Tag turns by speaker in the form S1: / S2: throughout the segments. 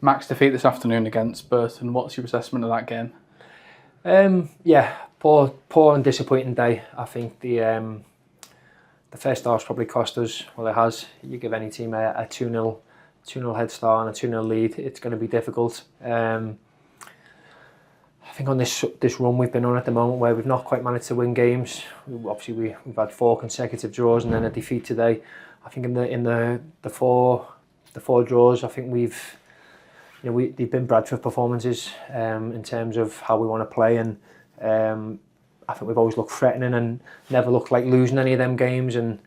S1: Max defeat this afternoon against Burton. What's your assessment of that game?
S2: Yeah, poor and disappointing day. I think the first half's probably cost us. Well, it has. You give any team a 2-0 head start and a 2-0 lead, it's going to be difficult. I think on this run we've been on at the moment, where we've not quite managed to win games. We've had 4 consecutive draws and then a defeat today. I think in the four draws, I think they've been Bradford performances in terms of how we want to play, and I think we've always looked threatening and never looked like losing any of them games. And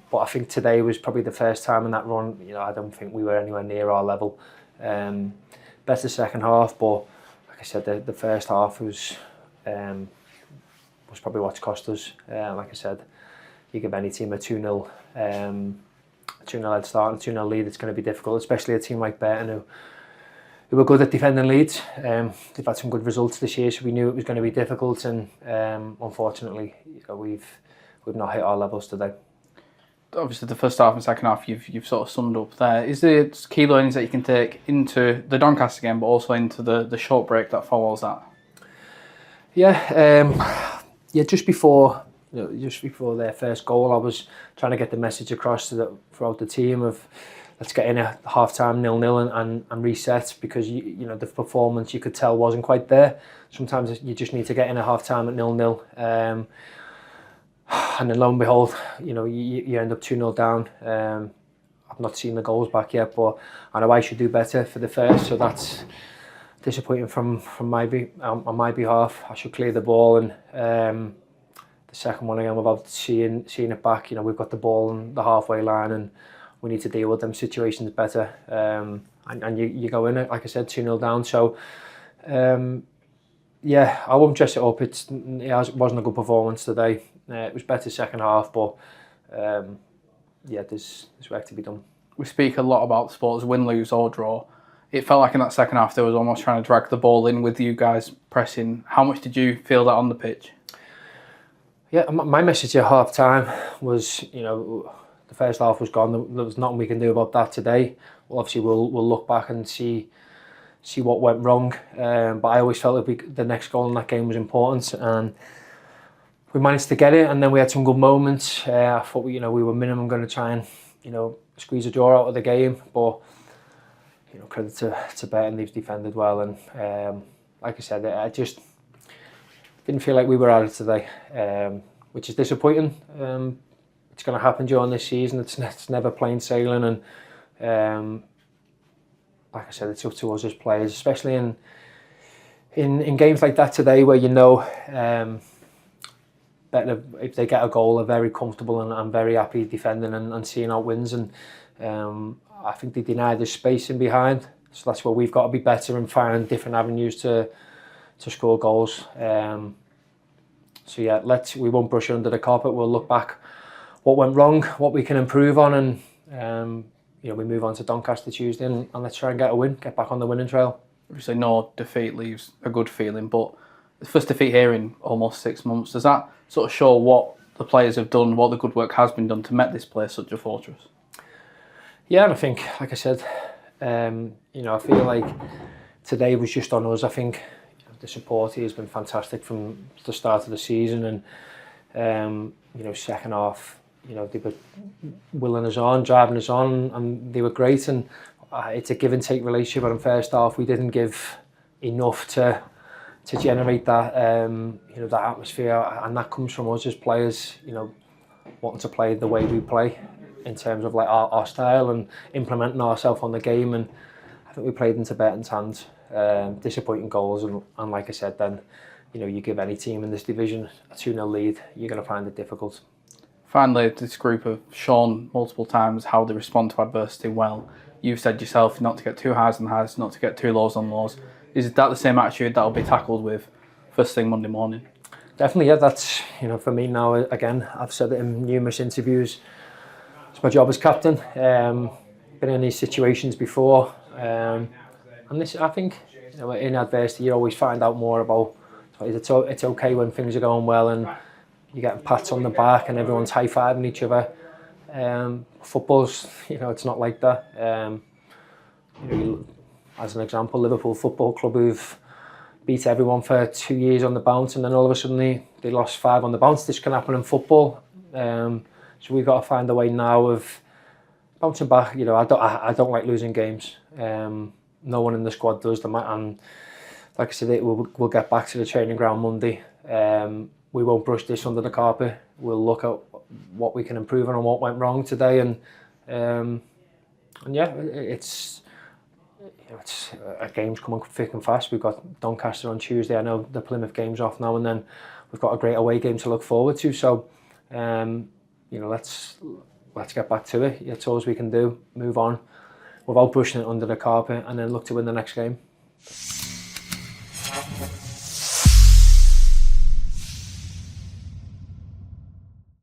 S2: but I think today was probably the first time in that run. I don't think we were anywhere near our level. Better second half, but like I said, the first half was probably what's cost us. Like I said, you give any team a 2-0 head start and 2-0 lead, it's going to be difficult, especially a team like Burton who were good at defending leads. They've had some good results this year, so we knew it was going to be difficult, and unfortunately, we've not hit our levels today.
S1: Obviously, the first half and second half you've sort of summed up there. Is there key learnings that you can take into the Doncaster game, but also into the short break that follows that?
S2: Yeah, just before their first goal, I was trying to get the message across throughout the team of, let's get in at half-time 0-0 and reset, because the performance, you could tell, wasn't quite there. Sometimes you just need to get in at half-time at 0-0. And then lo and behold, you end up 2-0 down. I've not seen the goals back yet, but I know I should do better for the first, so that's disappointing on my behalf. I should clear the ball, and the second one again, without seeing it back, we've got the ball on the halfway line and we need to deal with them situations better. And you go in it, like I said, 2-0 down. So yeah, I won't dress it up. It wasn't a good performance today. It was better second half, but yeah, there's work to be done.
S1: We speak a lot about sports, win, lose or draw. It felt like in that second half there was almost trying to drag the ball in with you guys pressing. How much did you feel that on the pitch?
S2: Yeah, my message at half time was, the first half was gone. There was nothing we can do about that today. Well, obviously we'll look back and see what went wrong. But I always felt that the next goal in that game was important, and we managed to get it. And then we had some good moments. I thought we were minimum going to try and squeeze a draw out of the game. But credit to Burton, they've defended well. And like I said, I just didn't feel like we were at it today, which is disappointing. It's going to happen during this season. It's never plain sailing, and like I said, it's up to us as players, especially in games like that today, where better if they get a goal, are very comfortable and very happy defending and seeing out wins. And I think they denied us space in behind, so that's where we've got to be better and find different avenues to score goals. So yeah, we won't brush it under the carpet. We'll look back what went wrong, what we can improve on, and we move on to Doncaster Tuesday and let's try and get a win, get back on the winning trail.
S1: Obviously, no defeat leaves a good feeling, but the first defeat here in almost 6 months, does that sort of show what the players have done, what the good work has been done to make this place such a fortress?
S2: Yeah, and I think, like I said, I feel like today was just on us. I think the support here has been fantastic from the start of the season, and second half, they were willing us on, driving us on, and they were great. And it's a give and take relationship. But in first half, we didn't give enough to generate that that atmosphere, and that comes from us as players, wanting to play the way we play in terms of like our style and implementing ourselves on the game. And I think we played into Burton's hands. Disappointing goals, and like I said, then you give any team in this division a 2-0 lead, you're going to find it difficult.
S1: Finally, this group have shown multiple times how they respond to adversity well. You've said yourself not to get too highs on highs, not to get too lows on lows. Is that the same attitude that will be tackled with first thing Monday morning?
S2: Definitely, yeah. That's for me now. Again, I've said it in numerous interviews. It's my job as captain. Been in these situations before, and this, I think, in adversity, you always find out more about. It's okay when things are going well and you're getting pats on the back and everyone's high-fiving each other. Football's, it's not like that. as an example, Liverpool Football Club, who've beat everyone for 2 years on the bounce, and then all of a sudden they lost 5 on the bounce. This can happen in football. So we've got to find a way now of bouncing back. You know, I don't like losing games. No one in the squad does. And like I said, we'll get back to the training ground Monday. We won't brush this under the carpet. We'll look at what we can improve on and what went wrong today. And yeah, it's a game's coming thick and fast. We've got Doncaster on Tuesday. I know the Plymouth game's off now, and then we've got a great away game to look forward to. So, you know, let's get back to it. It's all we can do. Move on without brushing it under the carpet, and then look to win the next game.